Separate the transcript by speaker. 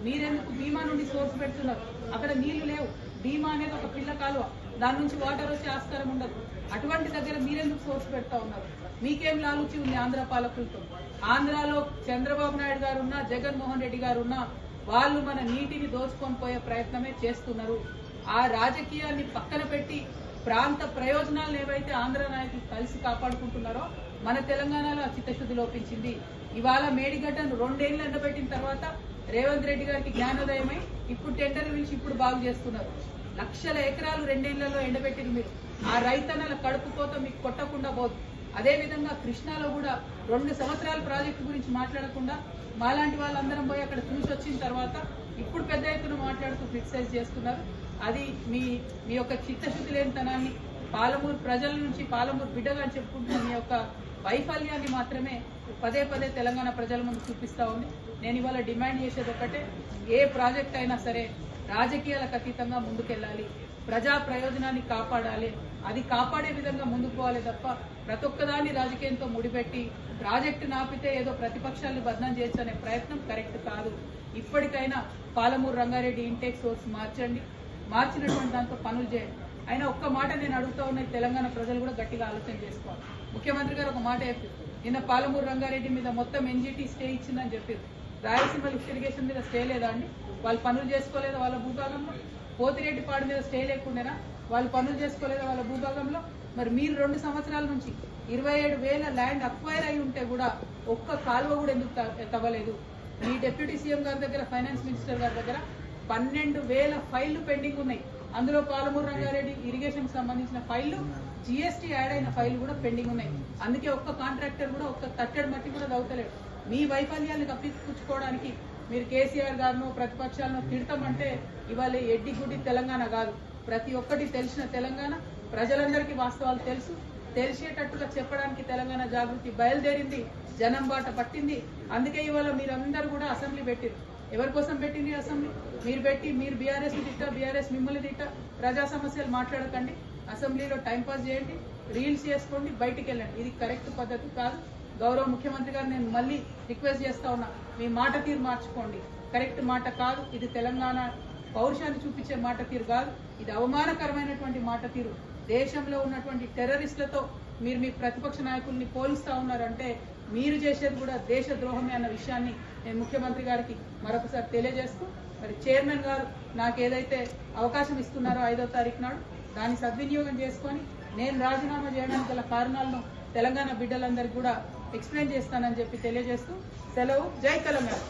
Speaker 1: మీరెందుకు భీమా నుండి సోర్స్ పెడుతున్నారు? అక్కడ నీళ్లు లేవు. భీమా అనేది ఒక పిల్ల కాలువ, దాని నుంచి వాటర్ వచ్చే ఆస్కారం ఉండదు. అటువంటి దగ్గర మీరెందుకు సోర్స్ పెడతా ఉన్నారు? మీకేం లాలుచి ఉంది ఆంధ్ర పాలకులతో? ఆంధ్రాలో చంద్రబాబు నాయుడు గారు ఉన్నా, జగన్మోహన్ రెడ్డి గారు ఉన్నా, వాళ్ళు మన నీటిని దోచుకొని పోయే ప్రయత్నమే చేస్తున్నారు. ఆ రాజకీయాన్ని పక్కన పెట్టి ప్రాంత ప్రయోజనాలను ఏవైతే ఆంధ్ర నాయకులు కలిసి కాపాడుకుంటున్నారో మన తెలంగాణలో ఆ చిత్తశుద్ధి లోపించింది. ఇవాళ మేడిగడ్డను 2 ఏళ్లు ఎండబెట్టిన తర్వాత రేవంత్ రెడ్డి గారికి జ్ఞానోదయమై ఇప్పుడు టెండర్ పిలిచి ఇప్పుడు బాగు చేస్తున్నారు. లక్షల ఎకరాలు 2 ఏళ్లలో ఎండబెట్టింది మీరు. ఆ రైతన్నల కడుపు కోత మీకు కొట్టకుండా పోదు. అదేవిధంగా కృష్ణాలో కూడా 2 సంవత్సరాల ప్రాజెక్టు గురించి మాట్లాడకుండా మాలాంటి వాళ్ళందరం పోయి అక్కడ చూసి వచ్చిన తర్వాత ఇప్పుడు పెద్ద ఎత్తున మాట్లాడుతూ క్రిటిసైజ్ చేస్తున్నారు. అది మీ యొక్క చిత్తశుద్ధి లేనితనాన్ని, పాలమూరు ప్రజల నుంచి పాలమూరు బిడ్డగా చెప్పుకుంటున్న మీ యొక్క వైఫల్యాన్ని మాత్రమే పదే పదే తెలంగాణ ప్రజల ముందు చూపిస్తా ఉంది. నేను ఇవాళ డిమాండ్ చేసేది ఒకటే, ఏ ప్రాజెక్ట్ అయినా సరే రాజకీయాలకు అతీతంగా ముందుకెళ్ళాలి, ప్రజా ప్రయోజనాన్ని కాపాడాలి. అది కాపాడే విధంగా ముందుకు పోవాలి తప్ప ప్రతి ఒక్కదాన్ని రాజకీయంతో ముడిపెట్టి ప్రాజెక్టు నాపితే ఏదో ప్రతిపక్షాలను బదనాం చేయొచ్చు అనే ప్రయత్నం కరెక్ట్ కాదు. ఇప్పటికైనా పాలమూరు రంగారెడ్డి ఇంటేక్ సోర్స్ మార్చండి, మార్చినటువంటి దాంతో పనులు చేయండి. అయినా ఒక్క మాట నేను అడుగుతా ఉన్న తెలంగాణ ప్రజలు కూడా గట్టిగా ఆలోచన చేసుకోవాలి. ముఖ్యమంత్రి గారు ఒక మాట చెప్పారు, నిన్న పాలమూరు రంగారెడ్డి మీద మొత్తం ఎన్జిటి స్టే ఇచ్చిందని చెప్పారు. రాయలసీమ లిఫ్ట్ ఇరిగేషన్ మీద స్టే లేదా అండి? వాళ్ళు పనులు చేసుకోలేదా వాళ్ళ భూభాగంలో? పోతిరెడ్డిపాడు మీద స్టే లేకుండానా? వాళ్ళు పనులు చేసుకోలేదా వాళ్ళ భూభాగంలో? మరి మీరు 2 సంవత్సరాల నుంచి 27,000 ల్యాండ్ అక్వైర్ అయి ఉంటే కూడా ఒక్క కాలువ కూడా ఎందుకు తవ్వలేదు? మీ డిప్యూటీ సీఎం గారి దగ్గర, ఫైనాన్స్ మినిస్టర్ గారి దగ్గర 12,000 ఫైళ్లు పెండింగ్ ఉన్నాయి. అందులో పాలమూరు రంగారెడ్డి ఇరిగేషన్ సంబంధించిన ఫైళ్లు, జీఎస్టీ యాడ్ అయిన ఫైళ్లు కూడా పెండింగ్ ఉన్నాయి. అందుకే ఒక్క కాంట్రాక్టర్ కూడా ఒక్క తట్టెడు మట్టి కూడా తవ్వుతలేడు. మీ వైఫల్యాన్ని కప్పించుకోవడానికి మీరు కేసీఆర్ గారినో ప్రతిపక్షాలను తిడతామంటే ఇవాళ ఎడ్డి గుడ్డి తెలంగాణ కాదు, ప్రతి ఒక్కటి తెలిసిన తెలంగాణ. ప్రజలందరికీ వాస్తవాలు తెలుసు, తెలిసేటట్టుగా చెప్పడానికి తెలంగాణ జాగృతి బయలుదేరింది, జనం బాట పట్టింది. అందుకే ఇవాళ మీరందరూ కూడా అసెంబ్లీ పెట్టారు. ఎవరి కోసం పెట్టింది అసెంబ్లీ? మీరు పెట్టి మీరు బీఆర్ఎస్ తిట్టా, బీఆర్ఎస్ మిమ్మల్ని తిట్టా, ప్రజా సమస్యలు మాట్లాడకండి, అసెంబ్లీలో టైంపాస్ చేయండి, రీల్స్ చేసుకోండి, బయటికి వెళ్ళండి. ఇది కరెక్ట్ పద్ధతి కాదు. గౌరవ ముఖ్యమంత్రి గారు నేను మళ్ళీ రిక్వెస్ట్ చేస్తా ఉన్నా, మీ మాట తీరు మార్చుకోండి. కరెక్ట్ మాట కాదు ఇది. తెలంగాణ పౌరుషాన్ని చూపించే మాట తీరు కాదు, ఇది అవమానకరమైనటువంటి మాట తీరు. దేశంలో ఉన్నటువంటి టెర్రరిస్టులతో మీరు మీ ప్రతిపక్ష నాయకుల్ని పోలుస్తా ఉన్నారంటే మీరు చేసేది కూడా దేశ ద్రోహమే అన్న విషయాన్ని నేను ముఖ్యమంత్రి గారికి మరొకసారి తెలియజేస్తూ, మరి చైర్మన్ గారు నాకు ఏదైతే అవకాశం ఇస్తున్నారో 5వ తారీఖు నాడు దాన్ని సద్వినియోగం చేసుకొని నేను రాజీనామా చేయడానికి గల కారణాలను తెలంగాణ బిడ్డలందరికీ కూడా ఎక్స్ప్లెయిన్ చేస్తానని చెప్పి తెలియజేస్తూ సెలవు. జై తెలంగాణ.